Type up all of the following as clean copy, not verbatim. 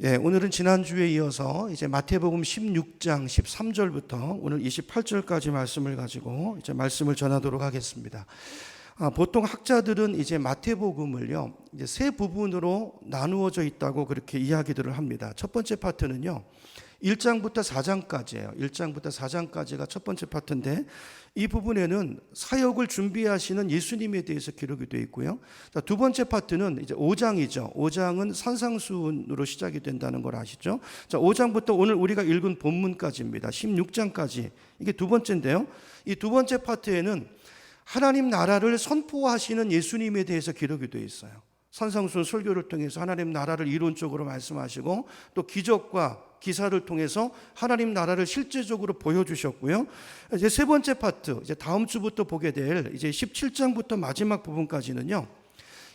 오늘은 지난주에 이어서 이제 마태복음 16장 13절부터 오늘 28절까지 말씀을 가지고 이제 말씀을 전하도록 하겠습니다. 보통 학자들은 이제 마태복음을요, 이제 세 부분으로 나누어져 있다고 그렇게 이야기들을 합니다. 첫 번째 파트는요, 1장부터 4장까지예요. 1장부터 4장까지가 첫 번째 파트인데, 이 부분에는 사역을 준비하시는 예수님에 대해서 기록이 되어 있고요. 자, 두 번째 파트는 이제 5장이죠. 5장은 산상수훈으로 시작이 된다는 걸 아시죠? 자, 5장부터 오늘 우리가 읽은 본문까지입니다. 16장까지. 이게 두 번째인데요. 이 두 번째 파트에는 하나님 나라를 선포하시는 예수님에 대해서 기록이 되어 있어요. 산상수훈 설교를 통해서 하나님 나라를 이론적으로 말씀하시고 또 기적과 기사를 통해서 하나님 나라를 실제적으로 보여주셨고요. 이제 세 번째 파트, 이제 다음 주부터 보게 될 이제 17장부터 마지막 부분까지는요,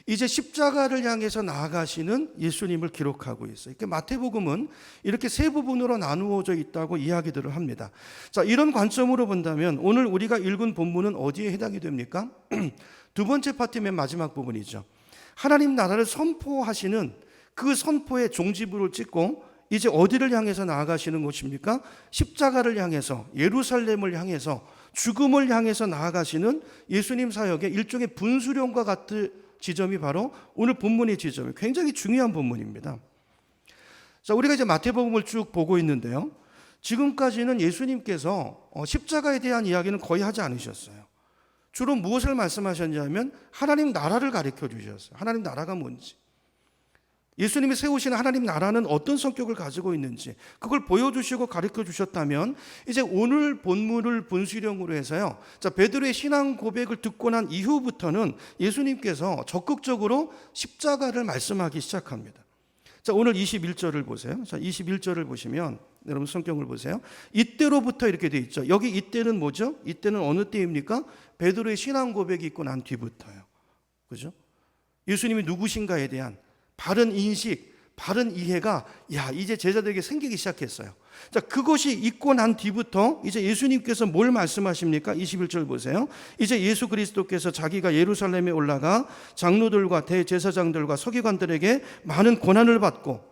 이제 십자가를 향해서 나아가시는 예수님을 기록하고 있어요. 이렇게 마태복음은 이렇게 세 부분으로 나누어져 있다고 이야기들을 합니다. 자, 이런 관점으로 본다면 오늘 우리가 읽은 본문은 어디에 해당이 됩니까? 두 번째 파트 맨 마지막 부분이죠. 하나님 나라를 선포하시는 그 선포의 종지부를 찍고 이제 어디를 향해서 나아가시는 것입니까? 십자가를 향해서, 예루살렘을 향해서, 죽음을 향해서 나아가시는 예수님 사역의 일종의 분수령과 같은 지점이 바로 오늘 본문의 지점이에요. 굉장히 중요한 본문입니다. 자, 우리가 이제 마태복음을 쭉 보고 있는데요, 지금까지는 예수님께서 십자가에 대한 이야기는 거의 하지 않으셨어요. 주로 무엇을 말씀하셨냐면 하나님 나라를 가르쳐 주셨어요. 하나님 나라가 뭔지, 예수님이 세우시는 하나님 나라는 어떤 성격을 가지고 있는지 그걸 보여주시고 가르쳐 주셨다면, 이제 오늘 본문을 분수령으로 해서요, 자, 베드로의 신앙 고백을 듣고 난 이후부터는 예수님께서 적극적으로 십자가를 말씀하기 시작합니다. 자, 오늘 21절을 보세요. 자, 21절을 보시면 여러분 성경을 보세요. 이때로부터 이렇게 돼 있죠. 여기 이때는 뭐죠? 이때는 어느 때입니까? 베드로의 신앙 고백이 있고 난 뒤부터요. 그죠? 예수님이 누구신가에 대한 바른 인식, 바른 이해가 이제 제자들에게 생기기 시작했어요. 자, 그것이 있고 난 뒤부터 이제 예수님께서 뭘 말씀하십니까? 21절 보세요. 이제 예수 그리스도께서 자기가 예루살렘에 올라가 장로들과 대제사장들과 서기관들에게 많은 고난을 받고,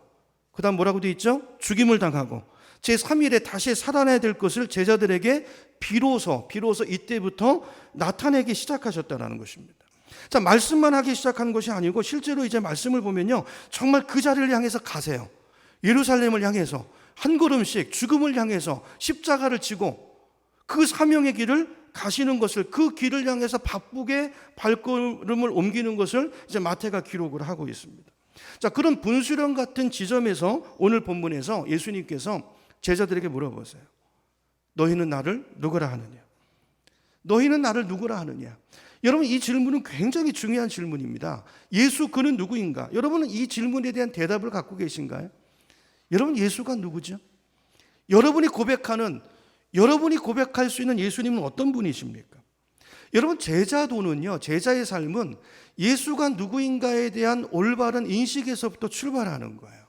그 다음 뭐라고 되어 있죠? 죽임을 당하고 제3일에 다시 살아나야 될 것을 제자들에게 비로소 이때부터 나타내기 시작하셨다는 것입니다. 자, 말씀만 하기 시작한 것이 아니고 실제로 이제 말씀을 보면요, 정말 그 자리를 향해서 가세요. 예루살렘을 향해서 한 걸음씩 죽음을 향해서 십자가를 지고 그 사명의 길을 가시는 것을, 그 길을 향해서 바쁘게 발걸음을 옮기는 것을 이제 마태가 기록을 하고 있습니다. 자, 그런 분수령 같은 지점에서 오늘 본문에서 예수님께서 제자들에게 물어보세요. 너희는 나를 누구라 하느냐? 너희는 나를 누구라 하느냐? 여러분, 이 질문은 굉장히 중요한 질문입니다. 예수 그는 누구인가? 여러분은 이 질문에 대한 대답을 갖고 계신가요? 여러분, 예수가 누구죠? 여러분이 고백할 수 있는 예수님은 어떤 분이십니까? 여러분, 제자도는요, 제자의 삶은 예수가 누구인가에 대한 올바른 인식에서부터 출발하는 거예요.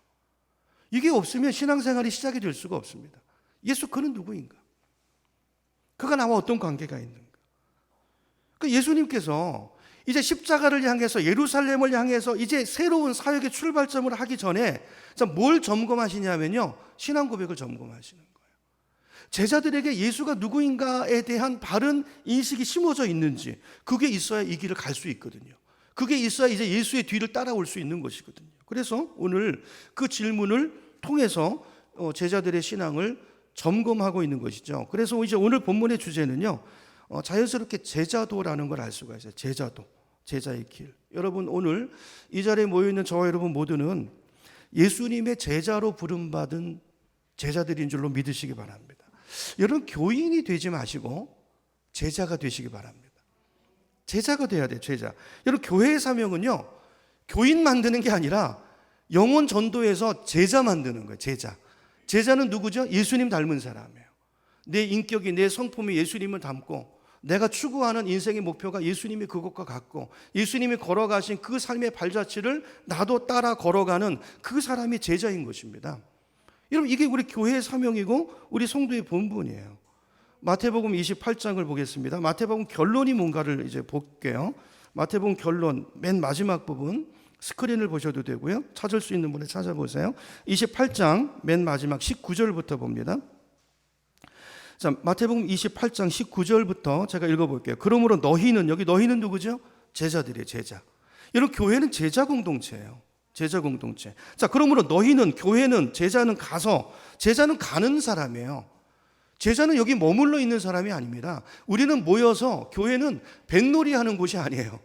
이게 없으면 신앙생활이 시작이 될 수가 없습니다. 예수 그는 누구인가? 그가 나와 어떤 관계가 있는가? 예수님께서 이제 십자가를 향해서, 예루살렘을 향해서 이제 새로운 사역의 출발점을 하기 전에 뭘 점검하시냐면요, 신앙 고백을 점검하시는 거예요. 제자들에게 예수가 누구인가에 대한 바른 인식이 심어져 있는지, 그게 있어야 이 길을 갈 수 있거든요. 그게 있어야 이제 예수의 뒤를 따라올 수 있는 것이거든요. 그래서 오늘 그 질문을 통해서 제자들의 신앙을 점검하고 있는 것이죠. 그래서 이제 오늘 본문의 주제는요, 자연스럽게 제자도라는 걸 알 수가 있어요. 제자도, 제자의 길. 여러분, 오늘 이 자리에 모여있는 저와 여러분 모두는 예수님의 제자로 부름받은 제자들인 줄로 믿으시기 바랍니다. 여러분, 교인이 되지 마시고 제자가 되시기 바랍니다. 제자가 돼야 돼요. 제자. 여러분, 교회의 사명은요, 교인 만드는 게 아니라 영혼 전도해서 제자 만드는 거예요. 제자는 누구죠? 예수님 닮은 사람이에요. 내 인격이, 내 성품이 예수님을 닮고, 내가 추구하는 인생의 목표가 예수님이 그것과 같고, 예수님이 걸어가신 그 삶의 발자취를 나도 따라 걸어가는 그 사람이 제자인 것입니다. 여러분, 이게 우리 교회의 사명이고 우리 성도의 본분이에요. 마태복음 28장을 보겠습니다. 마태복음 결론이 뭔가를 이제 볼게요. 마태복음 결론 맨 마지막 부분 스크린을 보셔도 되고요. 찾을 수 있는 분을 찾아보세요. 28장 맨 마지막 19절부터 봅니다. 자, 마태복음 28장 19절부터 제가 읽어볼게요. 그러므로 너희는, 여기 너희는 누구죠? 제자들이에요. 제자. 여러분, 교회는 제자 공동체예요. 제자 공동체. 자, 그러므로 너희는, 교회는, 제자는 가서, 제자는 가는 사람이에요. 제자는 여기 머물러 있는 사람이 아닙니다. 우리는 모여서, 교회는 뱃놀이 하는 곳이 아니에요.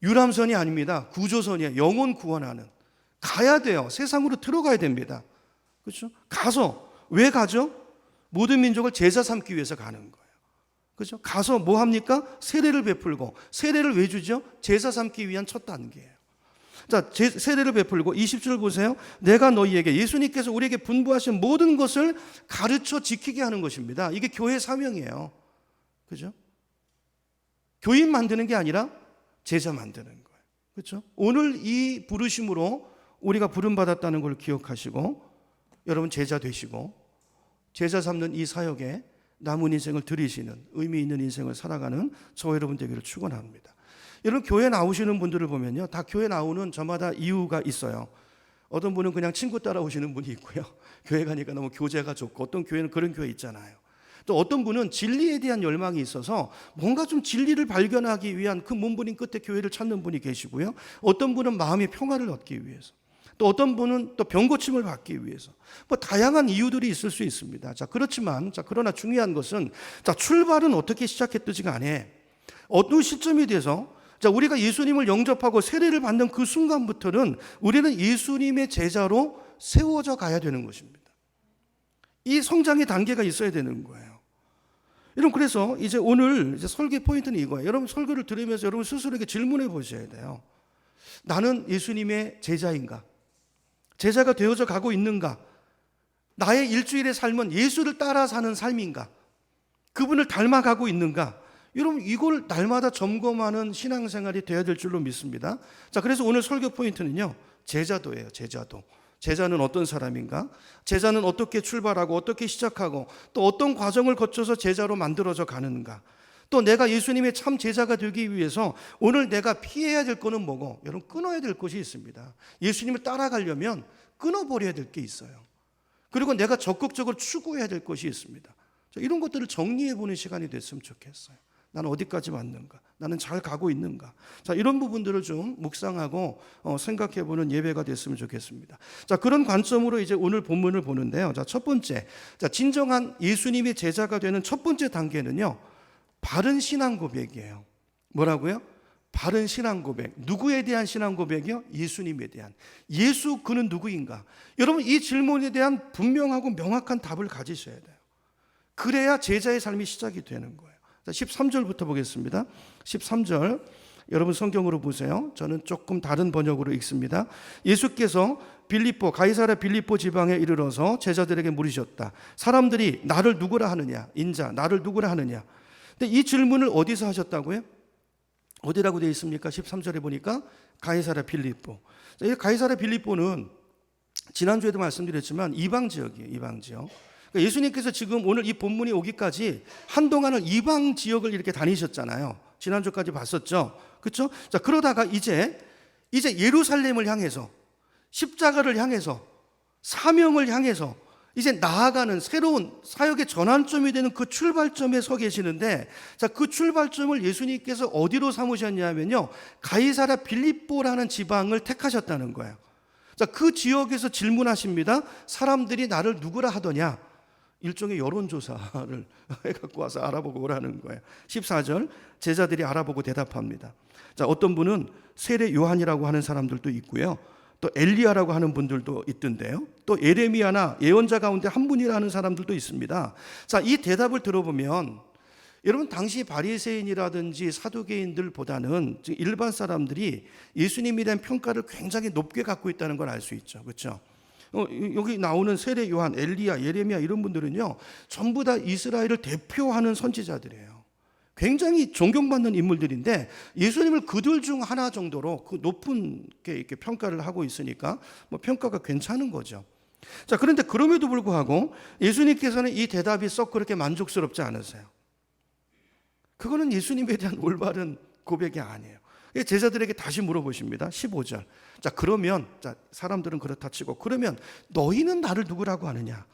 유람선이 아닙니다. 구조선이에요. 영혼 구원하는. 가야 돼요. 세상으로 들어가야 됩니다. 그렇죠? 가서, 왜 가죠? 모든 민족을 제자 삼기 위해서 가는 거예요. 그렇죠? 가서 뭐 합니까? 세례를 베풀고, 세례를 왜 주죠? 제자 삼기 위한 첫 단계예요. 자, 세례를 베풀고 20절 보세요. 내가 너희에게, 예수님께서 우리에게 분부하신 모든 것을 가르쳐 지키게 하는 것입니다. 이게 교회 사명이에요. 그죠? 교인 만드는 게 아니라 제자 만드는 거예요. 그렇죠? 오늘 이 부르심으로 우리가 부름받았다는 걸 기억하시고, 여러분 제자 되시고, 제자 삼는 이 사역에 남은 인생을 들이시는, 의미 있는 인생을 살아가는 저 여러분 되기를 축원합니다. 여러분, 교회 나오시는 분들을 보면요, 다 교회 나오는 저마다 이유가 있어요. 어떤 분은 그냥 친구 따라오시는 분이 있고요, 교회 가니까 너무 교제가 좋고, 어떤 교회는 그런 교회 있잖아요. 또 어떤 분은 진리에 대한 열망이 있어서 뭔가 좀 진리를 발견하기 위한 그 몸부림 끝에 교회를 찾는 분이 계시고요, 어떤 분은 마음의 평화를 얻기 위해서, 또 어떤 분은 또 병고침을 받기 위해서, 뭐 다양한 이유들이 있을 수 있습니다. 자, 그렇지만, 자, 그러나 중요한 것은, 자, 출발은 어떻게 시작했든지 간에 어떤 시점에 대해서, 자, 우리가 예수님을 영접하고 세례를 받는 그 순간부터는 우리는 예수님의 제자로 세워져 가야 되는 것입니다. 이 성장의 단계가 있어야 되는 거예요. 여러분, 그래서 이제 오늘 이제 설교 포인트는 이거예요. 여러분, 설교를 들으면서 여러분 스스로에게 질문해 보셔야 돼요. 나는 예수님의 제자인가? 제자가 되어져 가고 있는가? 나의 일주일의 삶은 예수를 따라 사는 삶인가? 그분을 닮아가고 있는가? 여러분, 이걸 날마다 점검하는 신앙생활이 되어야 될 줄로 믿습니다. 자, 그래서 오늘 설교 포인트는요, 제자도예요. 제자도. 제자는 어떤 사람인가? 제자는 어떻게 출발하고 어떻게 시작하고 또 어떤 과정을 거쳐서 제자로 만들어져 가는가? 또 내가 예수님의 참 제자가 되기 위해서 오늘 내가 피해야 될 거는 뭐고? 여러분, 끊어야 될 것이 있습니다. 예수님을 따라가려면 끊어버려야 될 게 있어요. 그리고 내가 적극적으로 추구해야 될 것이 있습니다. 이런 것들을 정리해보는 시간이 됐으면 좋겠어요. 나는 어디까지 왔는가? 나는 잘 가고 있는가? 자, 이런 부분들을 좀 묵상하고 생각해보는 예배가 됐으면 좋겠습니다. 자, 그런 관점으로 이제 오늘 본문을 보는데요. 자, 첫 번째, 자, 진정한 예수님의 제자가 되는 첫 번째 단계는요, 바른 신앙 고백이에요. 뭐라고요? 바른 신앙 고백. 누구에 대한 신앙 고백이요? 예수님에 대한. 예수, 그는 누구인가? 여러분, 이 질문에 대한 분명하고 명확한 답을 가지셔야 돼요. 그래야 제자의 삶이 시작이 되는 거예요. 자, 13절부터 보겠습니다. 13절, 여러분 성경으로 보세요. 저는 조금 다른 번역으로 읽습니다. 예수께서 가이사랴 빌립보 지방에 이르러서 제자들에게 물으셨다. 사람들이 나를 누구라 하느냐? 인자, 나를 누구라 하느냐? 근데 이 질문을 어디서 하셨다고요? 어디라고 되어 있습니까? 13절에 보니까 가이사랴 빌립보. 이 가이사랴 빌립보는 지난주에도 말씀드렸지만 이방 지역이에요. 이방 지역. 그러니까 예수님께서 지금 오늘 이 본문이 오기까지 한동안은 이방 지역을 이렇게 다니셨잖아요. 지난주까지 봤었죠. 그렇죠? 자, 그러다가 이제 예루살렘을 향해서, 십자가를 향해서, 사명을 향해서 이제 나아가는 새로운 사역의 전환점이 되는 그 출발점에 서 계시는데, 자, 그 출발점을 예수님께서 어디로 삼으셨냐면요, 가이사랴 빌립보라는 지방을 택하셨다는 거예요. 자, 그 지역에서 질문하십니다. 사람들이 나를 누구라 하더냐? 일종의 여론조사를 해갖고 와서 알아보고 오라는 거예요. 14절, 제자들이 알아보고 대답합니다. 자, 어떤 분은 세례 요한이라고 하는 사람들도 있고요, 또 엘리야라고 하는 분들도 있던데요, 또 예레미야나 예언자 가운데 한 분이라는 사람들도 있습니다. 자, 이 대답을 들어보면 여러분, 당시 바리새인이라든지 사두개인들보다는 일반 사람들이 예수님에 대한 평가를 굉장히 높게 갖고 있다는 걸 알 수 있죠. 그렇죠? 여기 나오는 세례 요한, 엘리야, 예레미야 이런 분들은요, 전부 다 이스라엘을 대표하는 선지자들이에요. 굉장히 존경받는 인물들인데 예수님을 그들 중 하나 정도로 그 높은 이렇게 평가를 하고 있으니까 뭐 평가가 괜찮은 거죠. 자, 그런데 그럼에도 불구하고 예수님께서는 이 대답이 썩 그렇게 만족스럽지 않으세요. 그거는 예수님에 대한 올바른 고백이 아니에요. 제자들에게 다시 물어보십니다. 15절. 자, 그러면, 자, 사람들은 그렇다 치고, 그러면 너희는 나를 누구라고 하느냐?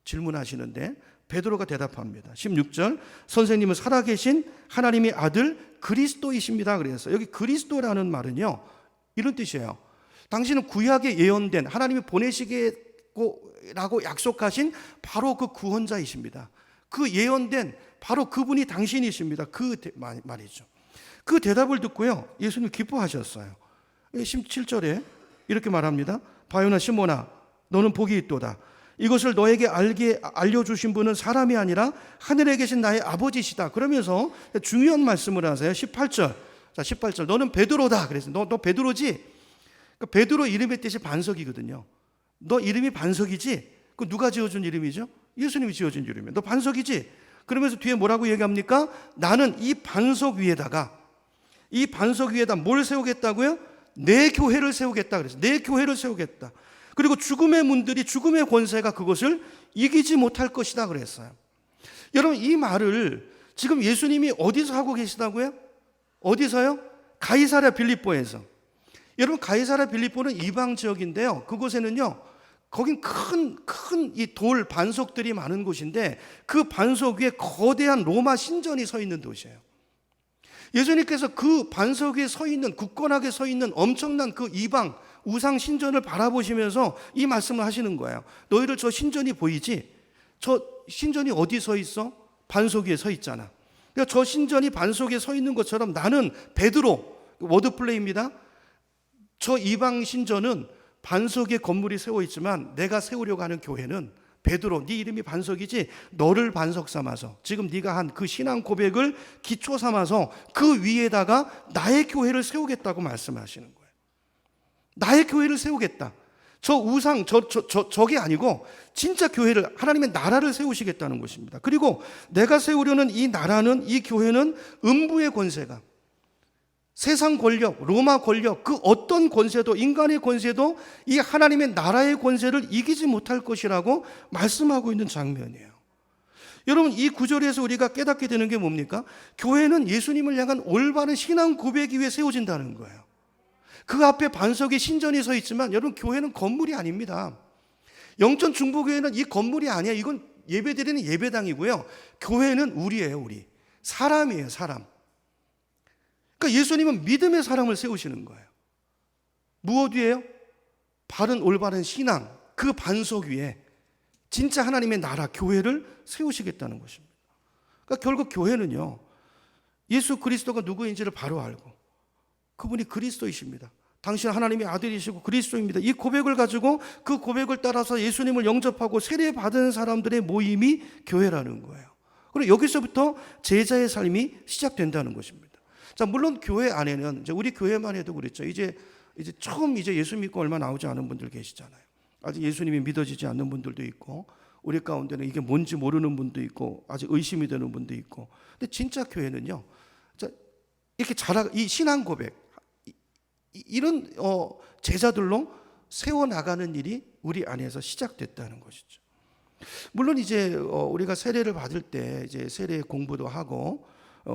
질문하시는데 베드로가 대답합니다. 16절. 선생님은 살아계신 하나님의 아들 그리스도이십니다. 그래서 여기 그리스도라는 말은요, 이런 뜻이에요. 당신은 구약에 예언된 하나님이 보내시겠라고 약속하신 바로 그 구원자이십니다. 그 예언된 바로 그분이 당신이십니다. 그 말이죠. 그 대답을 듣고요, 예수님 기뻐하셨어요. 17절에 이렇게 말합니다. 바요나 시몬아, 너는 복이 있도다. 이것을 너에게 알려주신 분은 사람이 아니라 하늘에 계신 나의 아버지시다. 그러면서 중요한 말씀을 하세요. 18절. 자, 18절. 너는 베드로다. 그래서 너 베드로지? 그러니까 베드로 이름의 뜻이 반석이거든요. 너 이름이 반석이지? 그 누가 지어준 이름이죠? 예수님이 지어준 이름이에요. 너 반석이지? 그러면서 뒤에 뭐라고 얘기합니까? 나는 이 반석 위에다 뭘 세우겠다고요? 내 교회를 세우겠다. 그래서 내 교회를 세우겠다. 그리고 죽음의 문들이, 죽음의 권세가 그것을 이기지 못할 것이다 그랬어요. 여러분, 이 말을 지금 예수님이 어디서 하고 계시다고요? 어디서요? 가이사랴 빌립보에서. 여러분, 가이사랴 빌립보는 이방 지역인데요, 그곳에는요, 거긴 큰 이 돌 반석들이 많은 곳인데 그 반석 위에 거대한 로마 신전이 서 있는 도시예요. 예수님께서 그 반석 위에 서 있는, 굳건하게 서 있는 엄청난 그 이방 우상 신전을 바라보시면서 이 말씀을 하시는 거예요. 너희들 저 신전이 보이지? 저 신전이 어디 서 있어? 반석 위에 서 있잖아. 그러니까 저 신전이 반석 위에 서 있는 것처럼 나는 베드로, 워드플레이입니다. 저 이방 신전은 반석의 건물이 세워 있지만 내가 세우려고 하는 교회는 베드로, 네 이름이 반석이지? 너를 반석 삼아서, 지금 네가 한 그 신앙 고백을 기초 삼아서 그 위에다가 나의 교회를 세우겠다고 말씀하시는 거예요. 나의 교회를 세우겠다. 저 우상, 저게 아니고 진짜 교회를, 하나님의 나라를 세우시겠다는 것입니다. 그리고 내가 세우려는 이 나라는, 이 교회는 음부의 권세가, 세상 권력, 로마 권력, 그 어떤 권세도, 인간의 권세도 이 하나님의 나라의 권세를 이기지 못할 것이라고 말씀하고 있는 장면이에요. 여러분, 이 구절에서 우리가 깨닫게 되는 게 뭡니까? 교회는 예수님을 향한 올바른 신앙 고백 위에 세워진다는 거예요. 그 앞에 반석의 신전이 서 있지만 여러분, 교회는 건물이 아닙니다. 영천 중보교회는 이 건물이 아니에요. 이건 예배드리는 예배당이고요. 교회는 우리예요, 우리. 사람이에요, 사람. 그러니까 예수님은 믿음의 사람을 세우시는 거예요. 무엇 위에요? 바른 올바른 신앙, 그 반석 위에 진짜 하나님의 나라, 교회를 세우시겠다는 것입니다. 그러니까 결국 교회는요, 예수 그리스도가 누구인지를 바로 알고 그분이 그리스도이십니다. 당신은 하나님의 아들이시고 그리스도입니다. 이 고백을 가지고 그 고백을 따라서 예수님을 영접하고 세례받은 사람들의 모임이 교회라는 거예요. 그리고 여기서부터 제자의 삶이 시작된다는 것입니다. 자, 물론 교회 안에는 이제 우리 교회만 해도 그랬죠. 이제 처음 예수 믿고 얼마 나오지 않은 분들 계시잖아요. 아직 예수님이 믿어지지 않는 분들도 있고, 우리 가운데는 이게 뭔지 모르는 분도 있고, 아직 의심이 되는 분도 있고. 근데 진짜 교회는요, 자, 이렇게 이 신앙 고백, 이런 제자들로 세워 나가는 일이 우리 안에서 시작됐다는 것이죠. 물론 이제 우리가 세례를 받을 때 이제 세례 공부도 하고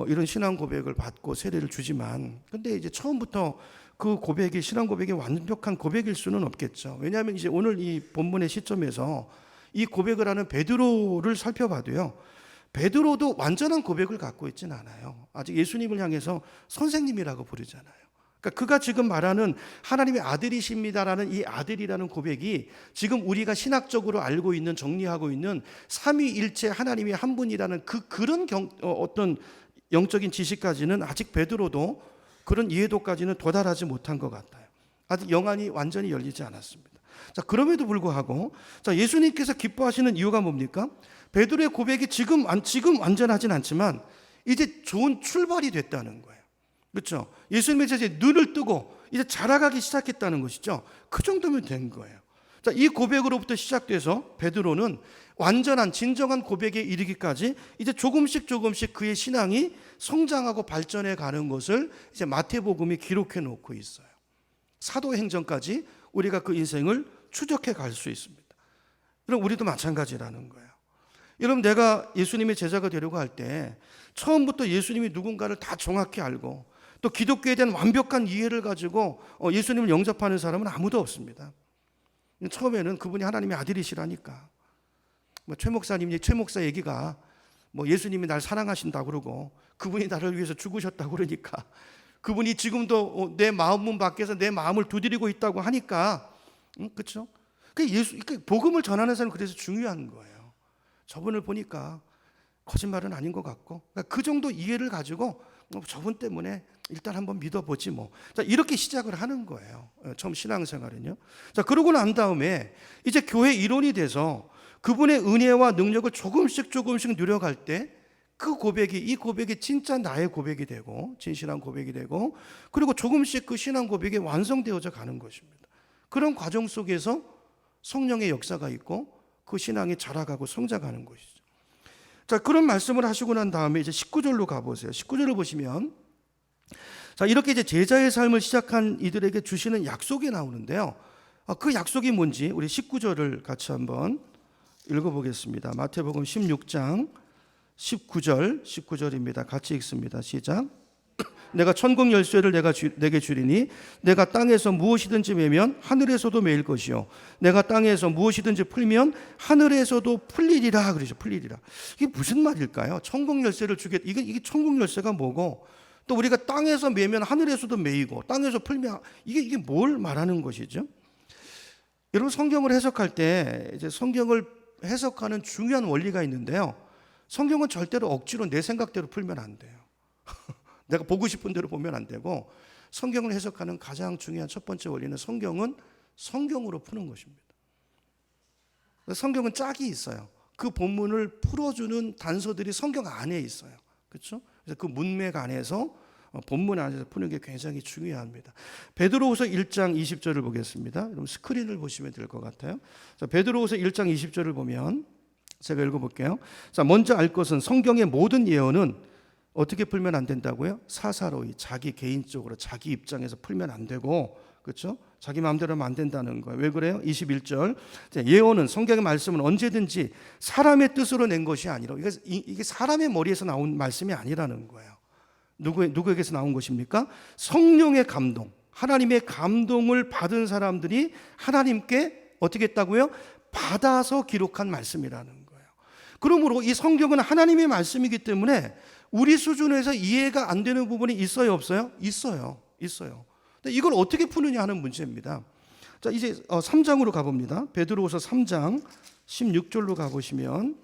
이런 신앙 고백을 받고 세례를 주지만, 근데 이제 처음부터 그 고백이, 신앙 고백이 완벽한 고백일 수는 없겠죠. 왜냐하면 이제 오늘 이 본문의 시점에서 이 고백을 하는 베드로를 살펴봐도요, 베드로도 완전한 고백을 갖고 있지는 않아요. 아직 예수님을 향해서 선생님이라고 부르잖아요. 그러니까 그가 지금 말하는 하나님의 아들이십니다라는 이 아들이라는 고백이 지금 우리가 신학적으로 알고 있는, 정리하고 있는 삼위일체 하나님이 한 분이라는 그런 어떤 영적인 지식까지는 아직 베드로도 그런 이해도까지는 도달하지 못한 것 같아요. 아직 영안이 완전히 열리지 않았습니다. 자, 그럼에도 불구하고 자, 예수님께서 기뻐하시는 이유가 뭡니까? 베드로의 고백이 지금 완전하진 않지만 이제 좋은 출발이 됐다는 거예요. 그렇죠? 예수님의 제자의 눈을 뜨고 이제 자라가기 시작했다는 것이죠. 그 정도면 된 거예요. 자, 이 고백으로부터 시작돼서 베드로는 완전한 진정한 고백에 이르기까지 이제 조금씩 그의 신앙이 성장하고 발전해 가는 것을 이제 마태복음이 기록해 놓고 있어요. 사도행전까지 우리가 그 인생을 추적해 갈 수 있습니다. 그럼 우리도 마찬가지라는 거예요. 여러분, 내가 예수님의 제자가 되려고 할 때 처음부터 예수님이 누군가를 다 정확히 알고 또 기독교에 대한 완벽한 이해를 가지고 예수님을 영접하는 사람은 아무도 없습니다. 처음에는 그분이 하나님의 아들이시라니까. 최 목사 얘기가 예수님이 날 사랑하신다고 그러고 그분이 나를 위해서 죽으셨다고 그러니까 그분이 지금도 내 마음문 밖에서 내 마음을 두드리고 있다고 하니까 그렇죠? 복음을 전하는 사람은 그래서 중요한 거예요. 저분을 보니까 거짓말은 아닌 것 같고 그 정도 이해를 가지고 저분 때문에 일단 한번 믿어보지 뭐. 자, 이렇게 시작을 하는 거예요. 처음 신앙생활은요. 자, 그러고 난 다음에 이제 교회 일원이 돼서 그분의 은혜와 능력을 조금씩 누려갈 때 이 고백이 진짜 나의 고백이 되고 진실한 고백이 되고 그리고 조금씩 그 신앙 고백이 완성되어져 가는 것입니다. 그런 과정 속에서 성령의 역사가 있고 그 신앙이 자라가고 성장하는 것이죠. 자, 그런 말씀을 하시고 난 다음에 이제 19절로 가보세요. 19절을 보시면 자, 이렇게 이제 제자의 삶을 시작한 이들에게 주시는 약속이 나오는데요. 그 약속이 뭔지 우리 19절을 같이 한번 읽어보겠습니다. 마태복음 16장 19절입니다. 같이 읽습니다. 시작. 내가 천국 열쇠를 내게 주리니 내가 땅에서 무엇이든지 매면 하늘에서도 매일 것이요 내가 땅에서 무엇이든지 풀면 하늘에서도 풀리리라. 그러죠. 풀리리라. 이게 무슨 말일까요? 천국 열쇠를 이게 천국 열쇠가 뭐고 또 우리가 땅에서 매면 하늘에서도 매이고 땅에서 풀면 이게 뭘 말하는 것이죠? 여러분, 성경을 해석할 때 이제 성경을 해석하는 중요한 원리가 있는데요. 성경은 절대로 억지로 내 생각대로 풀면 안 돼요. 내가 보고 싶은 대로 보면 안 되고 성경을 해석하는 가장 중요한 첫 번째 원리는 성경은 성경으로 푸는 것입니다. 성경은 짝이 있어요. 그 본문을 풀어주는 단서들이 성경 안에 있어요. 그렇죠? 그래서 그 문맥 안에서 본문 안에서 푸는 게 굉장히 중요합니다. 베드로후서 1장 20절을 보겠습니다. 여러분 스크린을 보시면 될 것 같아요. 자, 베드로후서 1장 20절을 보면 제가 읽어볼게요. 자, 먼저 알 것은 성경의 모든 예언은 어떻게 풀면 안 된다고요? 사사로이 자기 개인적으로 자기 입장에서 풀면 안 되고 그렇죠? 자기 마음대로 하면 안 된다는 거예요. 왜 그래요? 21절 예언은 성경의 말씀은 언제든지 사람의 뜻으로 낸 것이 아니라 이게 사람의 머리에서 나온 말씀이 아니라는 거예요. 누구에게서 나온 것입니까? 성령의 감동, 하나님의 감동을 받은 사람들이 하나님께 어떻게 했다고요? 받아서 기록한 말씀이라는 거예요. 그러므로 이 성경은 하나님의 말씀이기 때문에 우리 수준에서 이해가 안 되는 부분이 있어요, 없어요? 있어요. 근데 이걸 어떻게 푸느냐 하는 문제입니다. 자, 이제 3장으로 가봅니다. 베드로후서 3장 16절로 가보시면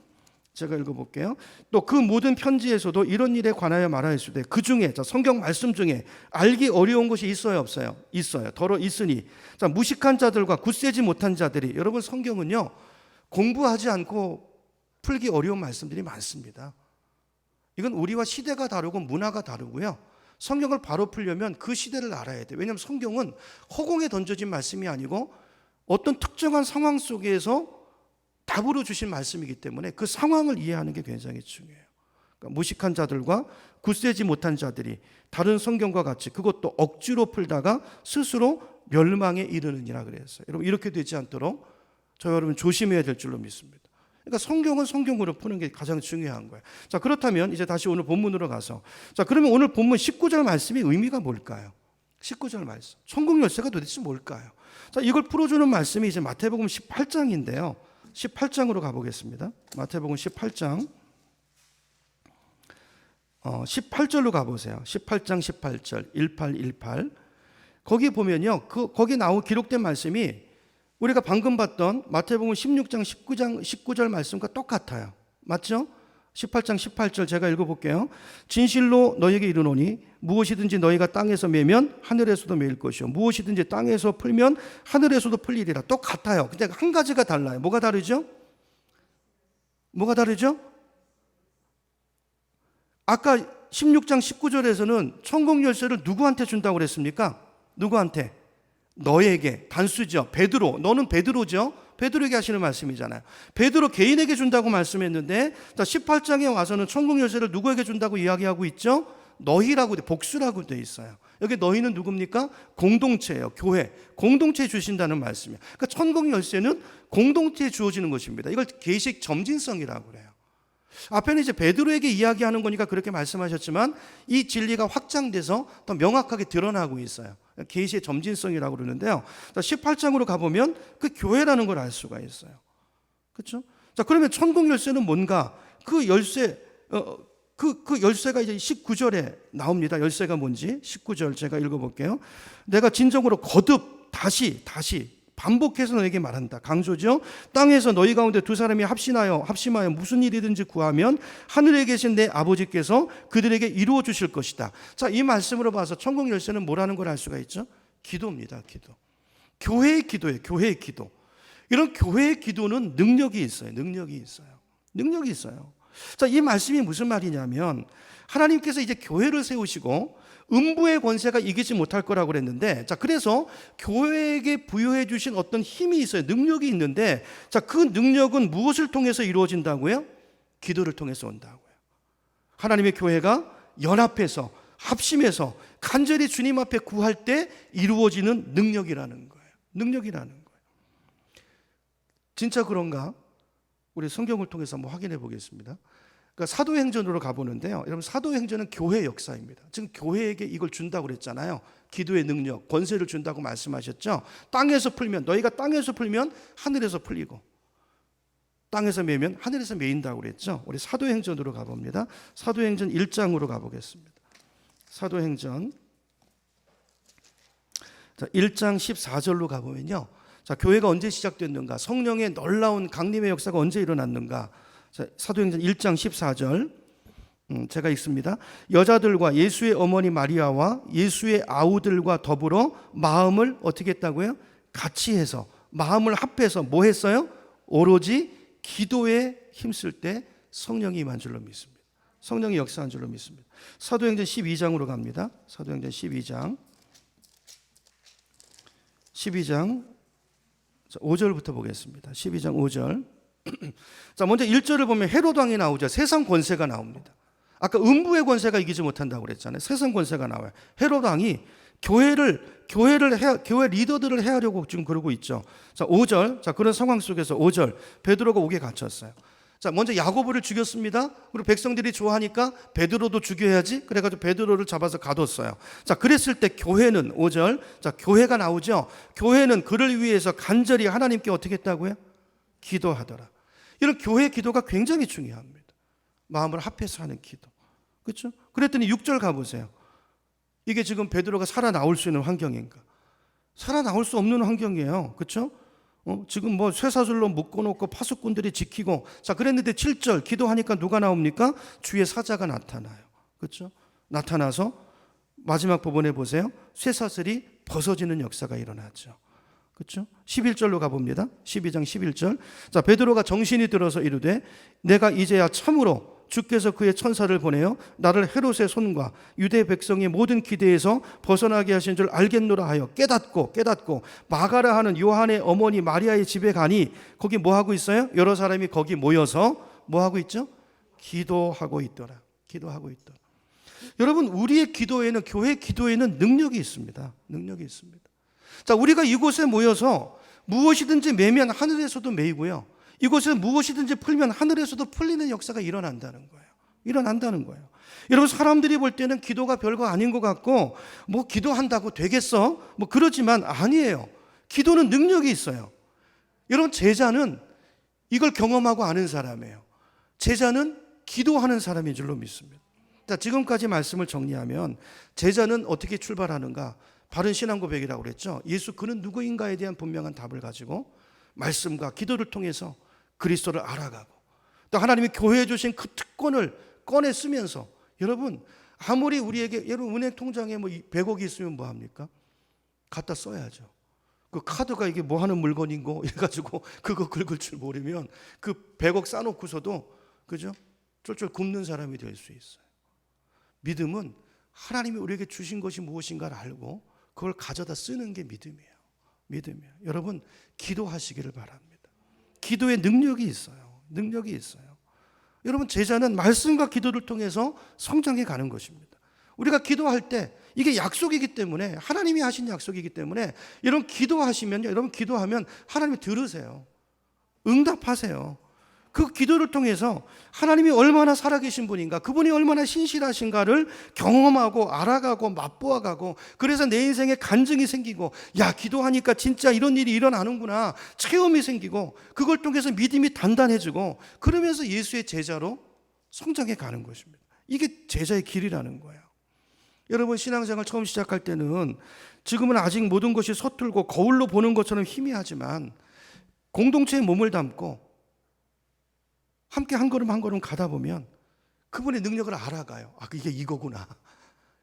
제가 읽어볼게요. 또 그 모든 편지에서도 이런 일에 관하여 말하였으되 그 중에 성경 말씀 중에 알기 어려운 것이 있어요, 없어요? 있어요. 더러 있으니 자, 무식한 자들과 굳세지 못한 자들이 여러분 성경은요 공부하지 않고 풀기 어려운 말씀들이 많습니다. 이건 우리와 시대가 다르고 문화가 다르고요. 성경을 바로 풀려면 그 시대를 알아야 돼요. 왜냐하면 성경은 허공에 던져진 말씀이 아니고 어떤 특정한 상황 속에서 답으로 주신 말씀이기 때문에 그 상황을 이해하는 게 굉장히 중요해요. 그러니까 무식한 자들과 굳세지 못한 자들이 다른 성경과 같이 그것도 억지로 풀다가 스스로 멸망에 이르느니라 그랬어요. 여러분 이렇게 되지 않도록 저희 여러분 조심해야 될 줄로 믿습니다. 그러니까 성경은 성경으로 푸는 게 가장 중요한 거예요. 자, 그렇다면 이제 다시 오늘 본문으로 가서 자, 그러면 오늘 본문 19절 말씀의 의미가 뭘까요? 19절 말씀. 천국 열쇠가 도대체 뭘까요? 자, 이걸 풀어주는 말씀이 이제 마태복음 18장인데요. 18장으로 가보겠습니다. 마태복음 18장 18절로 가보세요. 18장 18절 1818 거기 보면요. 거기 기록된 말씀이 우리가 방금 봤던 마태복음 16장 19절 말씀과 똑같아요. 맞죠? 18장 18절 제가 읽어볼게요. 진실로 너에게 이르노니 무엇이든지 너희가 땅에서 매면 하늘에서도 매일 것이요 무엇이든지 땅에서 풀면 하늘에서도 풀리리라. 똑같아요. 근데 한 가지가 달라요. 뭐가 다르죠? 아까 16장 19절에서는 천국 열쇠를 누구한테 준다고 그랬습니까? 누구한테? 너에게. 단수죠. 베드로. 너는 베드로죠. 베드로에게 하시는 말씀이잖아요. 베드로 개인에게 준다고 말씀했는데 18장에 와서는 천국 열쇠를 누구에게 준다고 이야기하고 있죠? 너희라고 복수라고 돼 있어요. 여기 너희는 누굽니까? 공동체예요. 교회. 공동체에 주신다는 말씀이에요. 그러니까 천국 열쇠는 공동체에 주어지는 것입니다. 이걸 계식 점진성이라고 그래요. 앞에는 이제 베드로에게 이야기하는 거니까 그렇게 말씀하셨지만 이 진리가 확장돼서 더 명확하게 드러나고 있어요. 계시의 점진성이라고 그러는데요. 18장으로 가보면 그 교회라는 걸 알 수가 있어요. 그렇죠? 자, 그러면 천국 열쇠는 뭔가? 그 열쇠, 그 열쇠가 이제 19절에 나옵니다. 열쇠가 뭔지 19절 제가 읽어볼게요. 내가 진정으로 거듭 다시 반복해서 너에게 말한다. 강조죠. 땅에서 너희 가운데 두 사람이 합심하여 무슨 일이든지 구하면 하늘에 계신 내 아버지께서 그들에게 이루어 주실 것이다. 자, 이 말씀으로 봐서 천국 열쇠는 뭐라는 걸 알 수가 있죠? 기도입니다. 기도. 교회의 기도예요. 교회의 기도. 이런 교회의 기도는 능력이 있어요. 능력이 있어요. 자, 이 말씀이 무슨 말이냐면 하나님께서 이제 교회를 세우시고 음부의 권세가 이기지 못할 거라고 그랬는데, 자, 그래서 교회에게 부여해 주신 어떤 힘이 있어요. 능력이 있는데, 자, 그 능력은 무엇을 통해서 이루어진다고요? 기도를 통해서 온다고요. 하나님의 교회가 연합해서 합심해서 간절히 주님 앞에 구할 때 이루어지는 능력이라는 거예요. 능력이라는 거예요. 진짜 그런가? 우리 성경을 통해서 한번 확인해 보겠습니다. 그러니까 사도행전으로 가보는데요. 여러분, 사도행전은 교회 역사입니다. 지금 교회에게 이걸 준다고 그랬잖아요. 기도의 능력, 권세를 준다고 말씀하셨죠. 땅에서 풀면, 너희가 땅에서 풀면 하늘에서 풀리고, 땅에서 매면 하늘에서 매인다고 그랬죠. 우리 사도행전으로 가봅니다. 사도행전 1장으로 가보겠습니다. 사도행전 1장 14절로 가보면요. 자, 교회가 언제 시작됐는가? 성령의 놀라운 강림의 역사가 언제 일어났는가? 자, 사도행전 1장 14절 제가 읽습니다. 여자들과 예수의 어머니 마리아와 예수의 아우들과 더불어 마음을 어떻게 했다고요? 같이 해서, 마음을 합해서 뭐 했어요? 오로지 기도에 힘쓸 때 성령이 임한 줄로 믿습니다. 성령이 역사한 줄로 믿습니다. 사도행전 12장으로 갑니다. 사도행전 12장 5절부터 보겠습니다. 12장 5절. 자, 먼저 1절을 보면 헤롯 왕이 나오죠. 세상 권세가 나옵니다. 아까 음부의 권세가 이기지 못한다고 그랬잖아요. 세상 권세가 나와요. 헤롯 왕이 교회 리더들을 해하려고 지금 그러고 있죠. 자, 5절. 자, 그런 상황 속에서 5절. 베드로가 옥에 갇혔어요. 자, 먼저 야고보를 죽였습니다. 그리고 백성들이 좋아하니까 베드로도 죽여야지. 그래가지고 베드로를 잡아서 가뒀어요. 자, 그랬을 때 교회는 5절. 자, 교회가 나오죠. 교회는 그를 위해서 간절히 하나님께 어떻게 했다고요? 기도하더라. 이런 교회 기도가 굉장히 중요합니다. 마음을 합해서 하는 기도. 그렇죠? 그랬더니 6절 가보세요. 이게 지금 베드로가 살아나올 수 있는 환경인가? 살아나올 수 없는 환경이에요. 그렇죠? 지금 뭐 쇠사슬로 묶어놓고 파수꾼들이 지키고, 자, 그랬는데 7절 기도하니까 누가 나옵니까? 주의 사자가 나타나요. 그렇죠? 나타나서 마지막 부분에 보세요. 쇠사슬이 벗어지는 역사가 일어나죠. 그렇죠? 11절로 가봅니다. 12장 11절. 자, 베드로가 정신이 들어서 이르되 내가 이제야 참으로 주께서 그의 천사를 보내어 나를 헤롯의 손과 유대 백성의 모든 기대에서 벗어나게 하신 줄 알겠노라 하여 깨닫고 마가라 하는 요한의 어머니 마리아의 집에 가니 거기 뭐 하고 있어요? 여러 사람이 거기 모여서 뭐 하고 있죠? 기도하고 있더라. 여러분, 우리의 기도에는, 교회 기도에는 능력이 있습니다. 능력이 있습니다. 자, 우리가 이곳에 모여서 무엇이든지 매면 하늘에서도 매이고요. 이곳에 무엇이든지 풀면 하늘에서도 풀리는 역사가 일어난다는 거예요. 여러분, 사람들이 볼 때는 기도가 별거 아닌 것 같고, 뭐 기도한다고 되겠어? 뭐 그러지만 아니에요. 기도는 능력이 있어요. 여러분, 제자는 이걸 경험하고 아는 사람이에요. 제자는 기도하는 사람인 줄로 믿습니다. 자, 지금까지 말씀을 정리하면 제자는 어떻게 출발하는가? 바른 신앙 고백이라고 그랬죠. 예수 그는 누구인가에 대한 분명한 답을 가지고 말씀과 기도를 통해서 그리스도를 알아가고, 또 하나님이 교회에 주신 그 특권을 꺼내 쓰면서, 여러분, 아무리 우리에게, 여러분 은행 통장에 뭐 100억이 있으면 뭐 합니까? 갖다 써야죠. 그 카드가 이게 뭐 하는 물건인고 이래가지고 그거 긁을 줄 모르면 그 100억 싸놓고서도, 그죠? 쫄쫄 굶는 사람이 될 수 있어요. 믿음은 하나님이 우리에게 주신 것이 무엇인가를 알고 그걸 가져다 쓰는 게 믿음이에요. 여러분, 기도하시기를 바랍니다. 기도에 능력이 있어요. 여러분, 제자는 말씀과 기도를 통해서 성장해 가는 것입니다. 우리가 기도할 때 이게 약속이기 때문에, 하나님이 하신 약속이기 때문에, 여러분 기도하시면요, 여러분 기도하면 하나님이 들으세요. 응답하세요. 그 기도를 통해서 하나님이 얼마나 살아계신 분인가, 그분이 얼마나 신실하신가를 경험하고 알아가고 맛보아가고, 그래서 내 인생에 간증이 생기고, 야, 기도하니까 진짜 이런 일이 일어나는구나 체험이 생기고, 그걸 통해서 믿음이 단단해지고, 그러면서 예수의 제자로 성장해 가는 것입니다. 이게 제자의 길이라는 거예요. 여러분, 신앙생활 처음 시작할 때는 지금은 아직 모든 것이 서툴고 거울로 보는 것처럼 희미하지만, 공동체에 몸을 담고 함께 한 걸음 한 걸음 가다 보면 그분의 능력을 알아가요. 아, 이게 이거구나.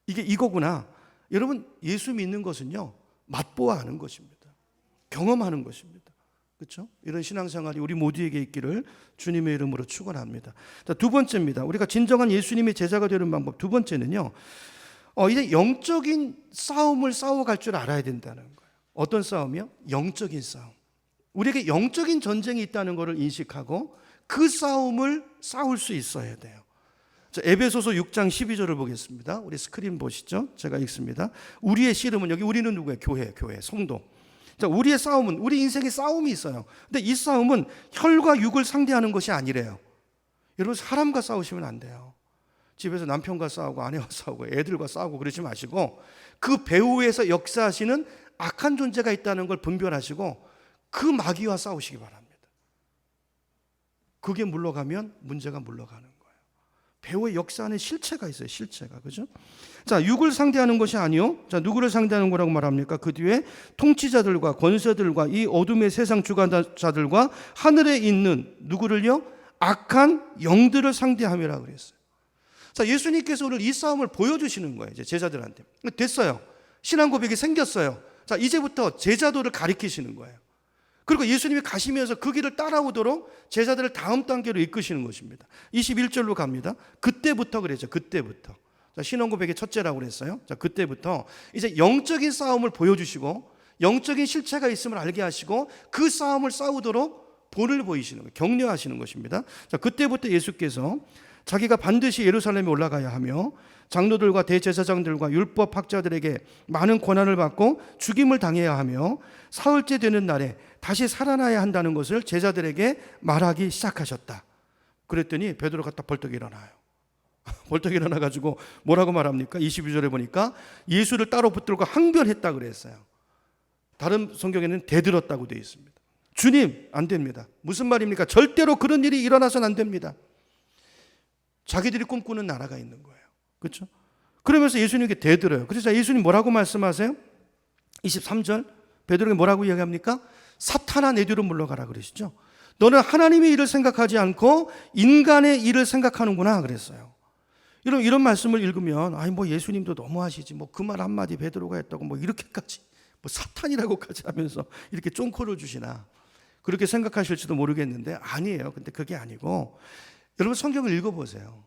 이게 이거구나. 여러분, 예수 믿는 것은요, 맛보아 하는 것입니다. 경험하는 것입니다. 그렇죠? 이런 신앙생활이 우리 모두에게 있기를 주님의 이름으로 축원합니다. 자, 두 번째입니다. 우리가 진정한 예수님의 제자가 되는 방법. 두 번째는요, 이제 영적인 싸움을 싸워갈 줄 알아야 된다는 거예요. 어떤 싸움이요? 영적인 싸움. 우리에게 영적인 전쟁이 있다는 것을 인식하고 그 싸움을 싸울 수 있어야 돼요. 자, 에베소서 6장 12절을 보겠습니다. 우리 스크린 보시죠. 제가 읽습니다. 우리의 씨름은, 여기 우리는 누구예요? 교회, 성도. 자, 우리의 싸움은, 우리 인생에 싸움이 있어요. 근데 이 싸움은 혈과 육을 상대하는 것이 아니래요. 여러분, 사람과 싸우시면 안 돼요. 집에서 남편과 싸우고 아내와 싸우고 애들과 싸우고 그러지 마시고, 그 배후에서 역사하시는 악한 존재가 있다는 걸 분별하시고 그 마귀와 싸우시기 바랍니다. 그게 물러가면 문제가 물러가는 거예요. 배후에 역사하는 실체가 있어요. 실체가. 그죠? 자, 육을 상대하는 것이 아니요. 자, 누구를 상대하는 거라고 말합니까? 그 뒤에 통치자들과 권세들과 이 어둠의 세상 주관자들과 하늘에 있는 누구를요? 악한 영들을 상대함이라고 그랬어요. 자, 예수님께서 오늘 이 싸움을 보여주시는 거예요. 이제 제자들한테. 됐어요. 신앙 고백이 생겼어요. 자, 이제부터 제자도를 가리키시는 거예요. 그리고 예수님이 가시면서 그 길을 따라오도록 제자들을 다음 단계로 이끄시는 것입니다. 21절로 갑니다. 그때부터 그랬죠. 그때부터. 자, 신앙 고백의 첫째라고 그랬어요. 자, 그때부터 이제 영적인 싸움을 보여주시고 영적인 실체가 있음을 알게 하시고 그 싸움을 싸우도록 본을 보이시는 거예요. 격려하시는 것입니다. 자, 그때부터 예수께서 자기가 반드시 예루살렘에 올라가야 하며 장로들과 대제사장들과 율법학자들에게 많은 고난을 받고 죽임을 당해야 하며 사흘째 되는 날에 다시 살아나야 한다는 것을 제자들에게 말하기 시작하셨다. 그랬더니 베드로가 딱 벌떡 일어나요. 벌떡 일어나가지고 뭐라고 말합니까? 22절에 보니까 예수를 따로 붙들고 항변했다 그랬어요. 다른 성경에는 대들었다고 되어 있습니다. 주님, 안 됩니다. 무슨 말입니까? 절대로 그런 일이 일어나서는 안 됩니다. 자기들이 꿈꾸는 나라가 있는 거예요. 그렇죠? 그러면서 예수님께 대들어요. 그래서 예수님 뭐라고 말씀하세요? 23절 베드로에게 뭐라고 이야기합니까? 사탄아, 내 뒤로 물러가라 그러시죠. 너는 하나님의 일을 생각하지 않고 인간의 일을 생각하는구나 그랬어요. 이런 말씀을 읽으면 아니 뭐 예수님도 너무하시지, 뭐 그 말 한마디 베드로가 했다고 뭐 이렇게까지 뭐 사탄이라고까지 하면서 이렇게 쫑코를 주시나, 그렇게 생각하실지도 모르겠는데 아니에요. 근데 그게 아니고, 여러분 성경을 읽어보세요.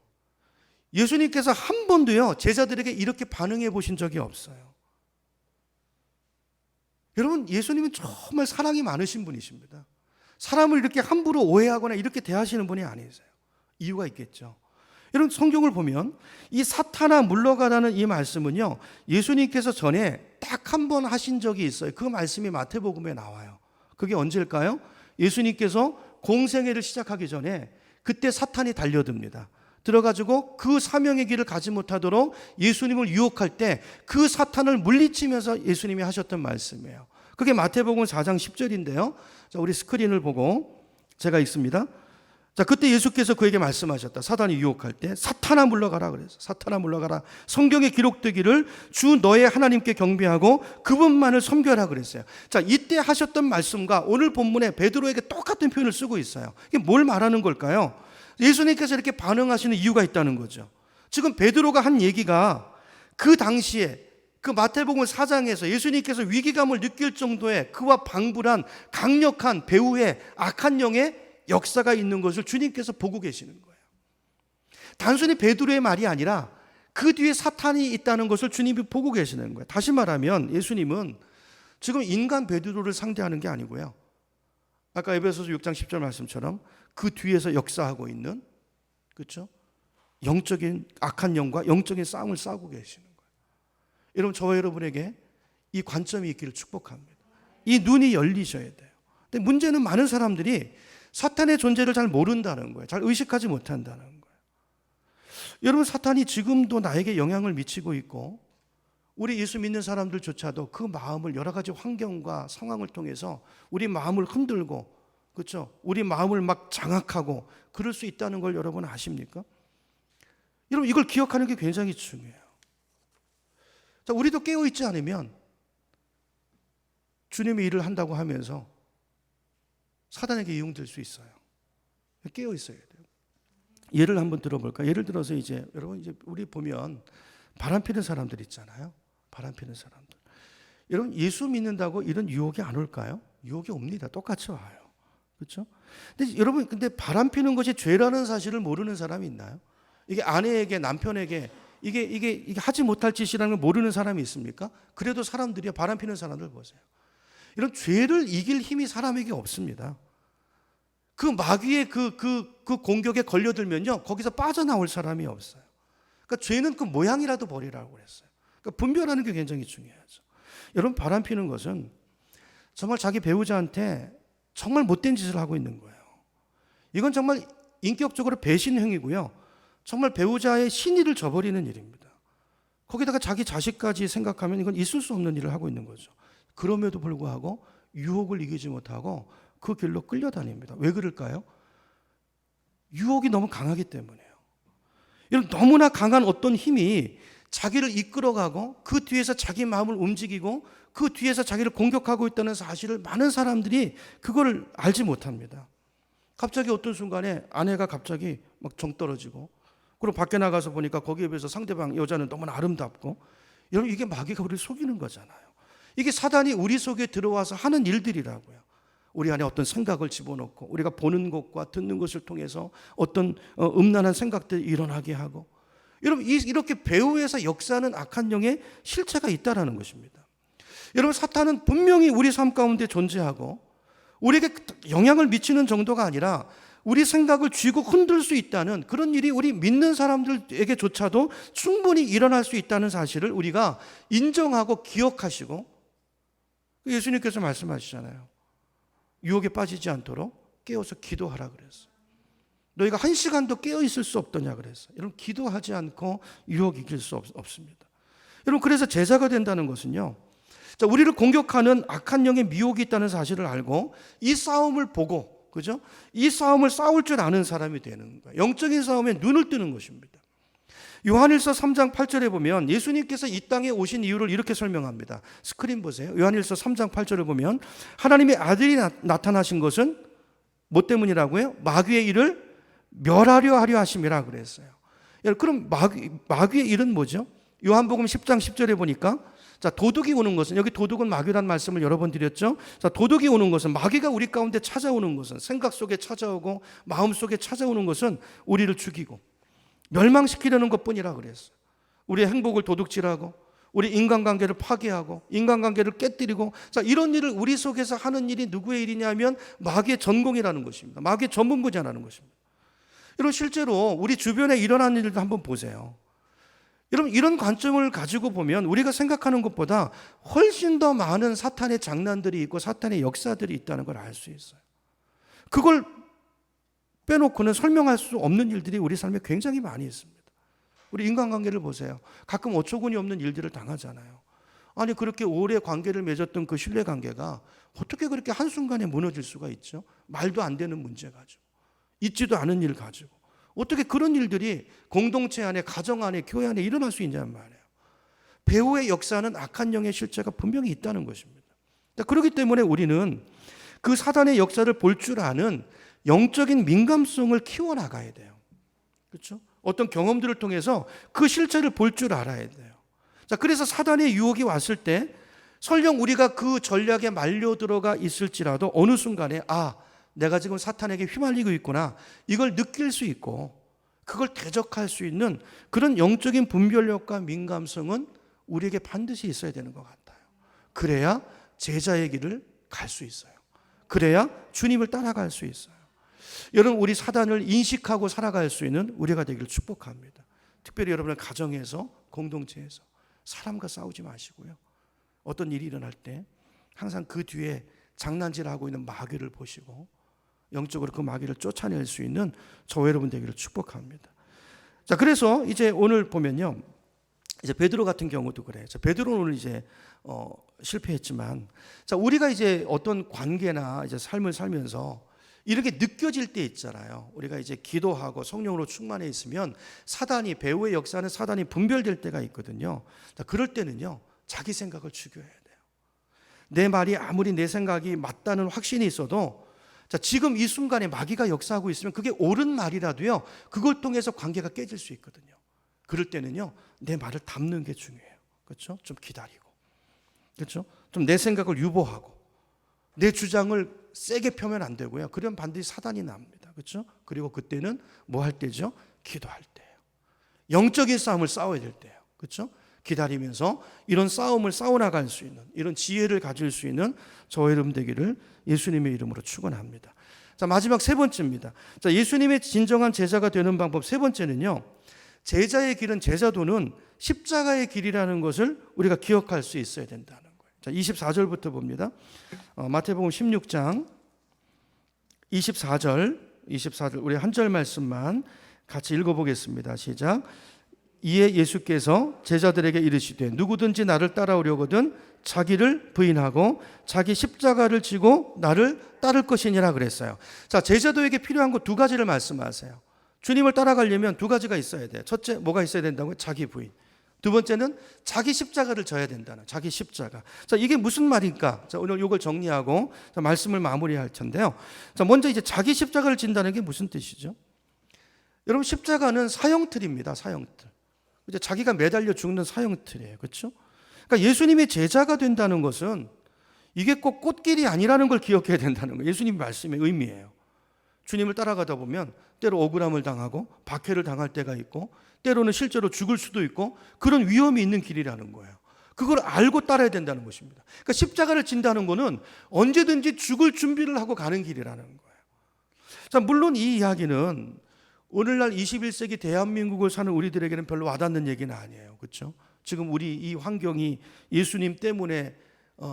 예수님께서 한 번도요 제자들에게 이렇게 반응해 보신 적이 없어요. 여러분, 예수님은 정말 사랑이 많으신 분이십니다. 사람을 이렇게 함부로 오해하거나 이렇게 대하시는 분이 아니세요. 이유가 있겠죠. 여러분, 성경을 보면 이 사탄아 물러가라는 이 말씀은요 예수님께서 전에 딱 한 번 하신 적이 있어요. 그 말씀이 마태복음에 나와요. 그게 언제일까요? 예수님께서 공생애를 시작하기 전에 그때 사탄이 달려듭니다. 들어가지고 그 사명의 길을 가지 못하도록 예수님을 유혹할 때 그 사탄을 물리치면서 예수님이 하셨던 말씀이에요. 그게 마태복음 4장 10절인데요. 자, 우리 스크린을 보고 제가 읽습니다. 자, 그때 예수께서 그에게 말씀하셨다. 사탄이 유혹할 때 사탄아 물러가라 그래서 사탄아 물러가라. 성경에 기록되기를 주 너의 하나님께 경배하고 그분만을 섬겨라 그랬어요. 자, 이때 하셨던 말씀과 오늘 본문에 베드로에게 똑같은 표현을 쓰고 있어요. 이게 뭘 말하는 걸까요? 예수님께서 이렇게 반응하시는 이유가 있다는 거죠. 지금 베드로가 한 얘기가 그 당시에 그 마태복음 4장에서 예수님께서 위기감을 느낄 정도의 그와 방불한 강력한 배후의 악한 영의 역사가 있는 것을 주님께서 보고 계시는 거예요. 단순히 베드로의 말이 아니라 그 뒤에 사탄이 있다는 것을 주님이 보고 계시는 거예요. 다시 말하면 예수님은 지금 인간 베드로를 상대하는 게 아니고요, 아까 에베소서 6장 10절 말씀처럼 그 뒤에서 역사하고 있는, 그렇죠? 영적인 악한 영과 영적인 싸움을 싸우고 계시는 거예요. 여러분, 저와 여러분에게 이 관점이 있기를 축복합니다. 이 눈이 열리셔야 돼요. 근데 문제는 많은 사람들이 사탄의 존재를 잘 모른다는 거예요. 잘 의식하지 못한다는 거예요. 여러분, 사탄이 지금도 나에게 영향을 미치고 있고 우리 예수 믿는 사람들조차도 그 마음을 여러 가지 환경과 상황을 통해서 우리 마음을 흔들고, 그렇죠? 우리 마음을 막 장악하고 그럴 수 있다는 걸 여러분 아십니까? 여러분, 이걸 기억하는 게 굉장히 중요해요. 자, 우리도 깨어있지 않으면 주님의 일을 한다고 하면서 사단에게 이용될 수 있어요. 깨어 있어야 돼요. 예를 한번 들어볼까? 예를 들어서 이제 여러분, 이제 우리 보면 바람 피는 사람들 있잖아요. 바람 피는 사람들. 여러분, 예수 믿는다고 이런 유혹이 안 올까요? 유혹이 옵니다. 똑같이 와요. 그렇죠? 근데 여러분, 근데 바람 피는 것이 죄라는 사실을 모르는 사람이 있나요? 이게 아내에게, 남편에게 이게 하지 못할 짓이라는 걸 모르는 사람이 있습니까? 그래도 사람들이, 바람 피는 사람들 보세요. 이런 죄를 이길 힘이 사람에게 없습니다. 그 마귀의 그 공격에 걸려들면요, 거기서 빠져나올 사람이 없어요. 그러니까 죄는 그 모양이라도 버리라고 그랬어요. 그러니까 분별하는 게 굉장히 중요하죠. 여러분, 바람 피는 것은 정말 자기 배우자한테 정말 못된 짓을 하고 있는 거예요. 이건 정말 인격적으로 배신 행위고요. 정말 배우자의 신의를 저버리는 일입니다. 거기다가 자기 자식까지 생각하면 이건 있을 수 없는 일을 하고 있는 거죠. 그럼에도 불구하고 유혹을 이기지 못하고 그 길로 끌려다닙니다. 왜 그럴까요? 유혹이 너무 강하기 때문이에요. 이런 너무나 강한 어떤 힘이 자기를 이끌어가고 그 뒤에서 자기 마음을 움직이고 그 뒤에서 자기를 공격하고 있다는 사실을 많은 사람들이 그걸 알지 못합니다. 갑자기 어떤 순간에 아내가 갑자기 막 정 떨어지고, 그리고 밖에 나가서 보니까 거기에 비해서 상대방 여자는 너무나 아름답고, 여러분, 이게 마귀가 우리를 속이는 거잖아요. 이게 사단이 우리 속에 들어와서 하는 일들이라고요. 우리 안에 어떤 생각을 집어넣고 우리가 보는 것과 듣는 것을 통해서 어떤 음란한 생각들이 일어나게 하고, 여러분, 이렇게 배후에서 역사하는 악한 영의 실체가 있다라는 것입니다. 여러분, 사탄은 분명히 우리 삶 가운데 존재하고 우리에게 영향을 미치는 정도가 아니라 우리 생각을 쥐고 흔들 수 있다는 그런 일이 우리 믿는 사람들에게조차도 충분히 일어날 수 있다는 사실을 우리가 인정하고 기억하시고, 예수님께서 말씀하시잖아요. 유혹에 빠지지 않도록 깨어서 기도하라 그랬어요. 너희가 1시간도 깨어 있을 수 없더냐 그랬어요. 여러분, 기도하지 않고 유혹 이길 수 없습니다. 여러분, 그래서 제자가 된다는 것은요, 자, 우리를 공격하는 악한 영의 미혹이 있다는 사실을 알고 이 싸움을 보고, 그죠? 이 싸움을 싸울 줄 아는 사람이 되는 거예요. 영적인 싸움에 눈을 뜨는 것입니다. 요한일서 3장 8절에 보면 예수님께서 이 땅에 오신 이유를 이렇게 설명합니다. 스크린 보세요. 요한일서 3장 8절을 보면 하나님의 아들이 나타나신 것은 뭐 때문이라고요? 마귀의 일을 멸하려 하려 하심이라 그랬어요. 그럼 마귀의 일은 뭐죠? 요한복음 10장 10절에 보니까, 자, 도둑이 오는 것은, 여기 도둑은 마귀란 말씀을 여러 번 드렸죠. 자, 도둑이 오는 것은, 마귀가 우리 가운데 찾아오는 것은, 생각 속에 찾아오고 마음 속에 찾아오는 것은 우리를 죽이고 멸망시키려는 것뿐이라 그랬어요. 우리의 행복을 도둑질하고 우리 인간관계를 파괴하고 인간관계를 깨뜨리고, 자, 이런 일을 우리 속에서 하는 일이 누구의 일이냐면 마귀의 전공이라는 것입니다. 마귀의 전문 분야라는 것입니다. 여러분, 실제로 우리 주변에 일어나는 일도 한번 보세요. 여러분, 이런 관점을 가지고 보면 우리가 생각하는 것보다 훨씬 더 많은 사탄의 장난들이 있고 사탄의 역사들이 있다는 걸 알 수 있어요. 그걸 빼놓고는 설명할 수 없는 일들이 우리 삶에 굉장히 많이 있습니다. 우리 인간관계를 보세요. 가끔 어처구니 없는 일들을 당하잖아요. 아니, 그렇게 오래 관계를 맺었던 그 신뢰관계가 어떻게 그렇게 한순간에 무너질 수가 있죠? 말도 안 되는 문제 가지고, 있지도 않은 일 가지고 어떻게 그런 일들이 공동체 안에, 가정 안에, 교회 안에 일어날 수 있냐는 말이에요. 배후의 역사는 악한 영의 실체가 분명히 있다는 것입니다. 그렇기 때문에 우리는 그 사단의 역사를 볼 줄 아는 영적인 민감성을 키워나가야 돼요. 그렇죠? 어떤 경험들을 통해서 그 실체를 볼 줄 알아야 돼요. 자, 그래서 사단의 유혹이 왔을 때 설령 우리가 그 전략에 말려 들어가 있을지라도 어느 순간에, 아, 내가 지금 사탄에게 휘말리고 있구나, 이걸 느낄 수 있고 그걸 대적할 수 있는 그런 영적인 분별력과 민감성은 우리에게 반드시 있어야 되는 것 같아요. 그래야 제자의 길을 갈 수 있어요. 그래야 주님을 따라갈 수 있어요. 여러분, 우리 사단을 인식하고 살아갈 수 있는 우리가 되기를 축복합니다. 특별히 여러분의 가정에서, 공동체에서 사람과 싸우지 마시고요. 어떤 일이 일어날 때 항상 그 뒤에 장난질하고 있는 마귀를 보시고 영적으로 그 마귀를 쫓아낼 수 있는 저와 여러분 되기를 축복합니다. 자, 그래서 이제 오늘 보면요, 이제 베드로 같은 경우도 그래요. 자, 베드로는 오늘 이제 실패했지만, 자, 우리가 이제 어떤 관계나 이제 삶을 살면서 이렇게 느껴질 때 있잖아요. 우리가 이제 기도하고 성령으로 충만해 있으면 사단이, 배후의 역사는 사단이 분별될 때가 있거든요. 자, 그럴 때는요, 자기 생각을 죽여야 돼요. 내 말이 아무리 내 생각이 맞다는 확신이 있어도, 자, 지금 이 순간에 마귀가 역사하고 있으면 그게 옳은 말이라도요, 그걸 통해서 관계가 깨질 수 있거든요. 그럴 때는요, 내 말을 담는 게 중요해요. 그렇죠? 좀 기다리고, 그렇죠? 좀 내 생각을 유보하고, 내 주장을 세게 펴면 안 되고요. 그러면 반드시 사단이 납니다. 그렇죠? 그리고 그때는 뭐 할 때죠? 기도할 때예요. 영적인 싸움을 싸워야 될 때예요. 그렇죠? 기다리면서 이런 싸움을 싸워나갈 수 있는, 이런 지혜를 가질 수 있는 저와 여러분 되기를 예수님의 이름으로 축원합니다. 자, 마지막 세 번째입니다. 자, 예수님의 진정한 제자가 되는 방법 세 번째는요, 제자의 길은, 제자도는 십자가의 길이라는 것을 우리가 기억할 수 있어야 된다는 거예요. 자, 24절부터 봅니다. 마태복음 16장 24절 우리 한 절 말씀만 같이 읽어보겠습니다. 시작. 이에 예수께서 제자들에게 이르시되 누구든지 나를 따라오려거든 자기를 부인하고 자기 십자가를 지고 나를 따를 것이니라 그랬어요. 자, 제자도에게 필요한 거 두 가지를 말씀하세요. 주님을 따라가려면 두 가지가 있어야 돼요. 첫째, 뭐가 있어야 된다고요? 자기 부인. 두 번째는 자기 십자가를 져야 된다는, 자기 십자가. 자, 이게 무슨 말일까? 자, 오늘 이걸 정리하고 자, 말씀을 마무리할 텐데요. 자, 먼저 이제 자기 십자가를 진다는 게 무슨 뜻이죠? 여러분, 십자가는 사형틀입니다. 사형틀. 이제 자기가 매달려 죽는 사형틀이에요. 그렇죠? 그러니까 예수님의 제자가 된다는 것은 이게 꼭 꽃길이 아니라는 걸 기억해야 된다는 거예요. 예수님 말씀의 의미예요. 주님을 따라가다 보면 때로 억울함을 당하고 박해를 당할 때가 있고, 때로는 실제로 죽을 수도 있고, 그런 위험이 있는 길이라는 거예요. 그걸 알고 따라야 된다는 것입니다. 그러니까 십자가를 진다는 것은 언제든지 죽을 준비를 하고 가는 길이라는 거예요. 자, 물론 이 이야기는 오늘날 21세기 대한민국을 사는 우리들에게는 별로 와닿는 얘기는 아니에요. 그렇죠? 지금 우리 이 환경이 예수님 때문에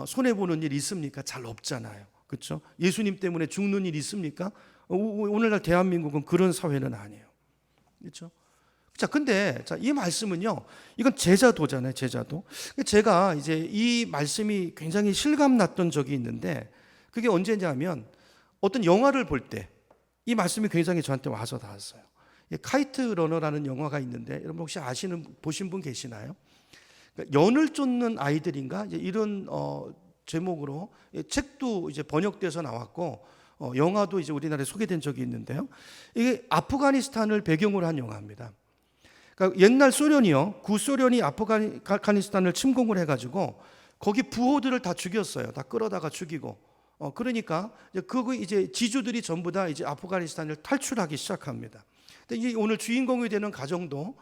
손해보는 일 있습니까? 잘 없잖아요. 그렇죠? 예수님 때문에 죽는 일 있습니까? 오늘날 대한민국은 그런 사회는 아니에요. 그렇죠? 자, 근데 이 말씀은요, 이건 제자도잖아요. 제자도. 제가 이제 이 말씀이 굉장히 실감났던 적이 있는데, 그게 언제냐면 어떤 영화를 볼 때 이 말씀이 굉장히 저한테 와서 닿았어요. 카이트 러너라는 영화가 있는데, 여러분 혹시 보신 분 계시나요? 그러니까 연을 쫓는 아이들인가 이런 제목으로 책도 이제 번역돼서 나왔고, 영화도 이제 우리나라에 소개된 적이 있는데요. 이게 아프가니스탄을 배경으로 한 영화입니다. 그러니까 옛날 소련이요, 구소련이 아프가니스탄을 침공을 해가지고 거기 부호들을 다 죽였어요. 다 끌어다가 죽이고. 그러니까 이제 지주들이 전부 다 이제 아프가니스탄을 탈출하기 시작합니다. 근데 이제 오늘 주인공이 되는 가정도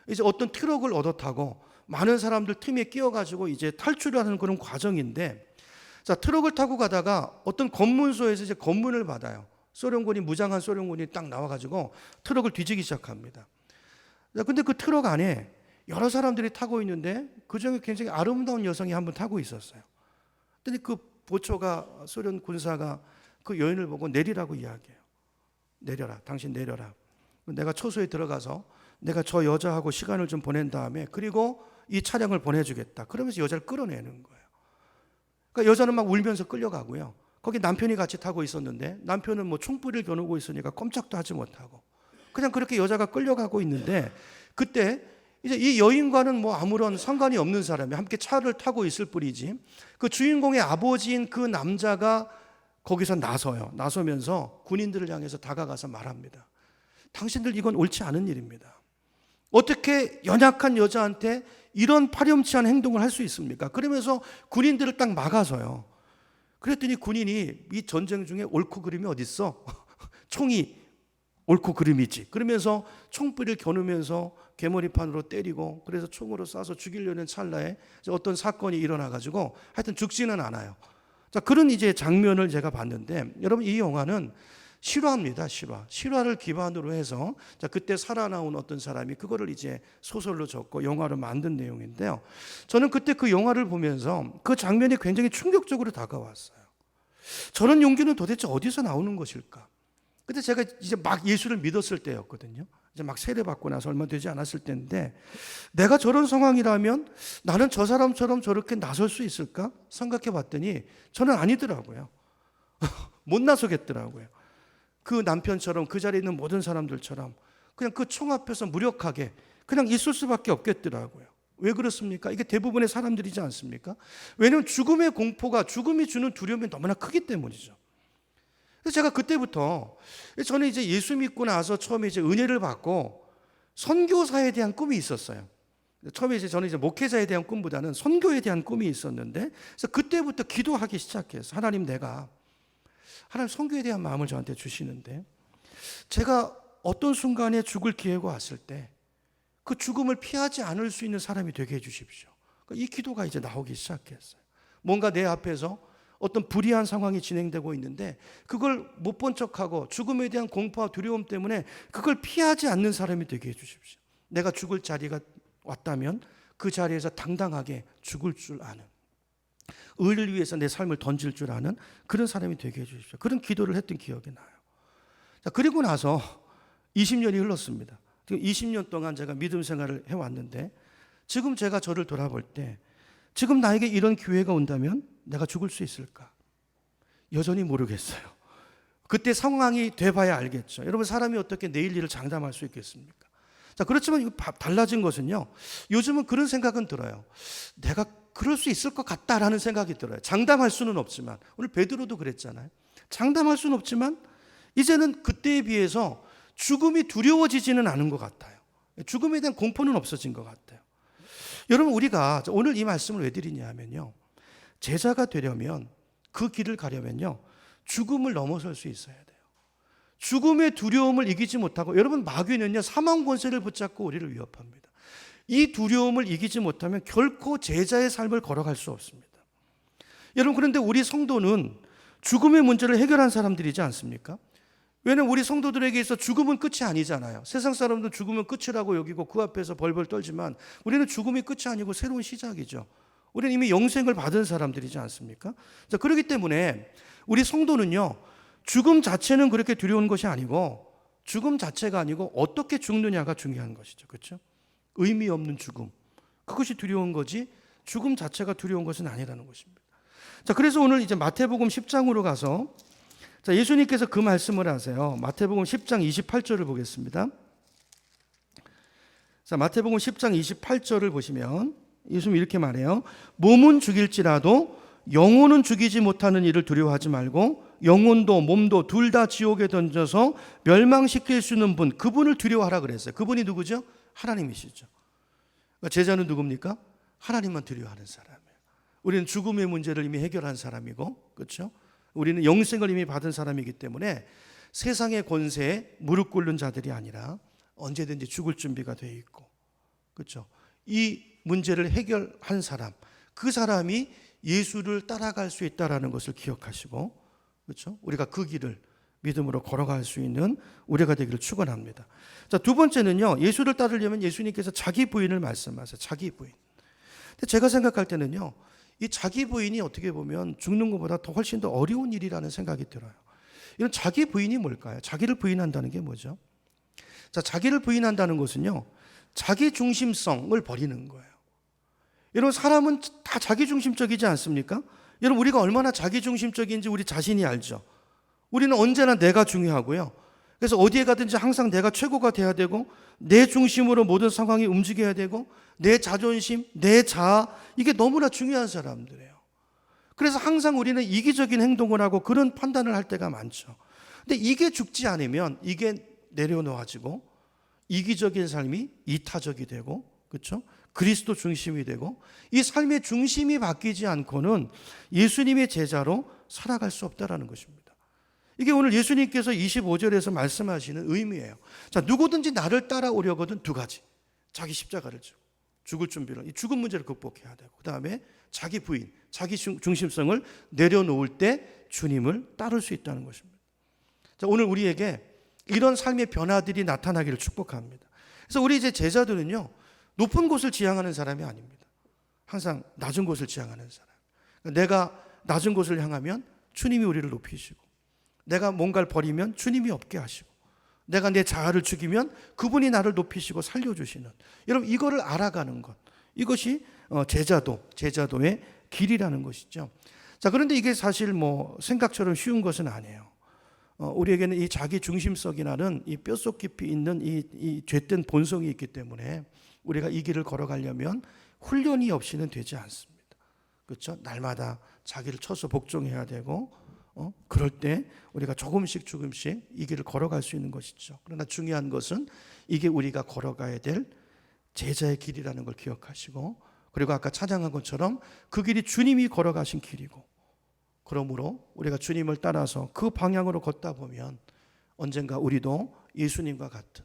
이제 어떤 트럭을 얻어 타고 많은 사람들 틈에 끼어가지고 이제 탈출하는 그런 과정인데, 자, 트럭을 타고 가다가 어떤 검문소에서 이제 검문을 받아요. 무장한 소련군이 딱 나와가지고 트럭을 뒤지기 시작합니다. 근데 그 트럭 안에 여러 사람들이 타고 있는데 그중에 굉장히 아름다운 여성이 한 분 타고 있었어요. 근데 그 보초가, 소련 군사가 그 여인을 보고 내리라고 이야기해요. 내려라, 당신 내려라. 내가 초소에 들어가서 내가 저 여자하고 시간을 좀 보낸 다음에 그리고 이 차량을 보내주겠다. 그러면서 여자를 끌어내는 거예요. 그러니까 여자는 막 울면서 끌려가고요. 거기 남편이 같이 타고 있었는데 남편은 뭐 총불을 겨누고 있으니까 꼼짝도 하지 못하고 그냥 그렇게 여자가 끌려가고 있는데, 그때 이제 이 여인과는 뭐 아무런 상관이 없는 사람이 함께 차를 타고 있을 뿐이지, 그 주인공의 아버지인 그 남자가 거기서 나서면서 군인들을 향해서 다가가서 말합니다. 당신들 이건 옳지 않은 일입니다. 어떻게 연약한 여자한테 이런 파렴치한 행동을 할 수 있습니까? 그러면서 군인들을 딱 막아서요. 그랬더니 군인이 이 전쟁 중에 옳고 그름이 어딨어? 총이 옳고 그름이지. 그러면서 총불을 겨누면서 개머리판으로 때리고, 그래서 총으로 쏴서 죽이려는 찰나에 어떤 사건이 일어나가지고 하여튼 죽지는 않아요. 자, 그런 이제 장면을 제가 봤는데, 여러분 이 영화는 실화입니다. 실화를 기반으로 해서 그때 살아나온 어떤 사람이 그거를 이제 소설로 적고 영화로 만든 내용인데요. 저는 그때 그 영화를 보면서 그 장면이 굉장히 충격적으로 다가왔어요. 저런 용기는 도대체 어디서 나오는 것일까? 근데 제가 이제 막 예수를 믿었을 때였거든요. 이제 막 세례받고 나서 얼마 되지 않았을 때인데, 내가 저런 상황이라면 나는 저 사람처럼 저렇게 나설 수 있을까 생각해 봤더니 저는 아니더라고요. 못 나서겠더라고요. 그 남편처럼, 그 자리에 있는 모든 사람들처럼 그냥 그 총 앞에서 무력하게 그냥 있을 수밖에 없겠더라고요. 왜 그렇습니까? 이게 대부분의 사람들이지 않습니까? 왜냐하면 죽음의 공포가, 죽음이 주는 두려움이 너무나 크기 때문이죠. 그래서 제가 그때부터, 저는 이제 예수 믿고 나서 처음에 이제 은혜를 받고 선교사에 대한 꿈이 있었어요. 처음에 이제 저는 이제 목회자에 대한 꿈보다는 선교에 대한 꿈이 있었는데, 그래서 그때부터 기도하기 시작했어요. 하나님, 하나님 선교에 대한 마음을 저한테 주시는데, 제가 어떤 순간에 죽을 기회가 왔을 때 그 죽음을 피하지 않을 수 있는 사람이 되게 해주십시오. 이 기도가 이제 나오기 시작했어요. 뭔가 내 앞에서 어떤 불의한 상황이 진행되고 있는데 그걸 못 본 척하고 죽음에 대한 공포와 두려움 때문에 그걸 피하지 않는 사람이 되게 해주십시오. 내가 죽을 자리가 왔다면 그 자리에서 당당하게 죽을 줄 아는, 의를 위해서 내 삶을 던질 줄 아는 그런 사람이 되게 해주십시오. 그런 기도를 했던 기억이 나요. 자, 그리고 나서 20년이 흘렀습니다. 지금 20년 동안 제가 믿음 생활을 해왔는데, 지금 제가 저를 돌아볼 때 지금 나에게 이런 기회가 온다면 내가 죽을 수 있을까? 여전히 모르겠어요. 그때 상황이 돼봐야 알겠죠. 여러분, 사람이 어떻게 내일 일을 장담할 수 있겠습니까? 자, 그렇지만 달라진 것은요, 요즘은 그런 생각은 들어요. 내가 그럴 수 있을 것 같다라는 생각이 들어요. 장담할 수는 없지만, 오늘 베드로도 그랬잖아요. 장담할 수는 없지만 이제는 그때에 비해서 죽음이 두려워지지는 않은 것 같아요. 죽음에 대한 공포는 없어진 것 같아요. 여러분, 우리가 오늘 이 말씀을 왜 드리냐면요, 제자가 되려면, 그 길을 가려면요, 죽음을 넘어설 수 있어야 돼요. 죽음의 두려움을 이기지 못하고, 여러분, 마귀는요 사망 권세를 붙잡고 우리를 위협합니다. 이 두려움을 이기지 못하면 결코 제자의 삶을 걸어갈 수 없습니다. 여러분, 그런데 우리 성도는 죽음의 문제를 해결한 사람들이지 않습니까? 왜냐하면 우리 성도들에게 있어 죽음은 끝이 아니잖아요. 세상 사람들은 죽음은 끝이라고 여기고 그 앞에서 벌벌 떨지만, 우리는 죽음이 끝이 아니고 새로운 시작이죠. 우리는 이미 영생을 받은 사람들이지 않습니까? 자, 그렇기 때문에 우리 성도는요, 죽음 자체는 그렇게 두려운 것이 아니고, 죽음 자체가 아니고 어떻게 죽느냐가 중요한 것이죠. 그렇죠? 의미 없는 죽음, 그것이 두려운 거지 죽음 자체가 두려운 것은 아니라는 것입니다. 자, 그래서 오늘 이제 마태복음 10장으로 가서, 자, 예수님께서 그 말씀을 하세요. 마태복음 10장 28절을 보겠습니다. 자, 마태복음 10장 28절을 보시면 예수님이 이렇게 말해요. 몸은 죽일지라도 영혼은 죽이지 못하는 일을 두려워하지 말고 영혼도 몸도 둘 다 지옥에 던져서 멸망시킬 수 있는 분, 그분을 두려워하라 그랬어요. 그분이 누구죠? 하나님이시죠. 그러니까 제자는 누굽니까? 하나님만 두려워하는 사람이에요. 우리는 죽음의 문제를 이미 해결한 사람이고, 그렇죠? 우리는 영생을 이미 받은 사람이기 때문에 세상의 권세에 무릎 꿇는 자들이 아니라 언제든지 죽을 준비가 되어 있고, 그렇죠? 이 문제를 해결한 사람, 그 사람이 예수를 따라갈 수 있다라는 것을 기억하시고, 그렇죠? 우리가 그 길을 믿음으로 걸어갈 수 있는 우리가 되기를 축원합니다. 자, 두 번째는요, 예수를 따르려면 예수님께서 자기 부인을 말씀하세요. 자기 부인. 근데 제가 생각할 때는요, 이 자기 부인이 어떻게 보면 죽는 것보다 더 훨씬 더 어려운 일이라는 생각이 들어요. 이런 자기 부인이 뭘까요? 자기를 부인한다는 게 뭐죠? 자, 자기를 부인한다는 것은요, 자기 중심성을 버리는 거예요. 여러분, 사람은 다 자기 중심적이지 않습니까? 여러분, 우리가 얼마나 자기 중심적인지 우리 자신이 알죠. 우리는 언제나 내가 중요하고요. 그래서 어디에 가든지 항상 내가 최고가 돼야 되고, 내 중심으로 모든 상황이 움직여야 되고, 내 자존심, 내 자아, 이게 너무나 중요한 사람들이에요. 그래서 항상 우리는 이기적인 행동을 하고 그런 판단을 할 때가 많죠. 근데 이게 죽지 않으면 이게 내려놓아지고, 이기적인 삶이 이타적이 되고, 그렇죠? 그리스도 중심이 되고, 이 삶의 중심이 바뀌지 않고는 예수님의 제자로 살아갈 수 없다라는 것입니다. 이게 오늘 예수님께서 25절에서 말씀하시는 의미예요. 자, 누구든지 나를 따라오려거든 두 가지. 자기 십자가를 지고 죽을 준비를, 이 죽음 문제를 극복해야 되고, 그 다음에 자기 부인, 자기 중심성을 내려놓을 때 주님을 따를 수 있다는 것입니다. 자, 오늘 우리에게 이런 삶의 변화들이 나타나기를 축복합니다. 그래서 우리 이제 제자들은요, 높은 곳을 지향하는 사람이 아닙니다. 항상 낮은 곳을 지향하는 사람. 내가 낮은 곳을 향하면 주님이 우리를 높이시고, 내가 뭔가를 버리면 주님이 없게 하시고, 내가 내 자아를 죽이면 그분이 나를 높이시고 살려주시는, 여러분 이거를 알아가는 것, 이것이 제자도의 길이라는 것이죠. 자, 그런데 이게 사실 뭐 생각처럼 쉬운 것은 아니에요. 우리에게는 이 자기 중심성이라는 이 뼛속 깊이 있는 이 죄된 본성이 있기 때문에 우리가 이 길을 걸어가려면 훈련이 없이는 되지 않습니다. 그렇죠? 날마다 자기를 쳐서 복종해야 되고, 그럴 때 우리가 조금씩 이 길을 걸어갈 수 있는 것이죠. 그러나 중요한 것은 이게 우리가 걸어가야 될 제자의 길이라는 걸 기억하시고, 그리고 아까 찬양한 것처럼 그 길이 주님이 걸어가신 길이고, 그러므로 우리가 주님을 따라서 그 방향으로 걷다 보면 언젠가 우리도 예수님과 같은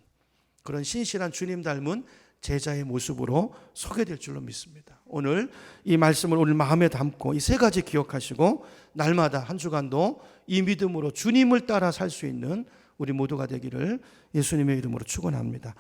그런 신실한 주님 닮은 제자의 모습으로 서게 될 줄로 믿습니다. 오늘 이 말씀을 오늘 마음에 담고 이 세 가지 기억하시고 날마다 한 주간도 이 믿음으로 주님을 따라 살 수 있는 우리 모두가 되기를 예수님의 이름으로 축원합니다.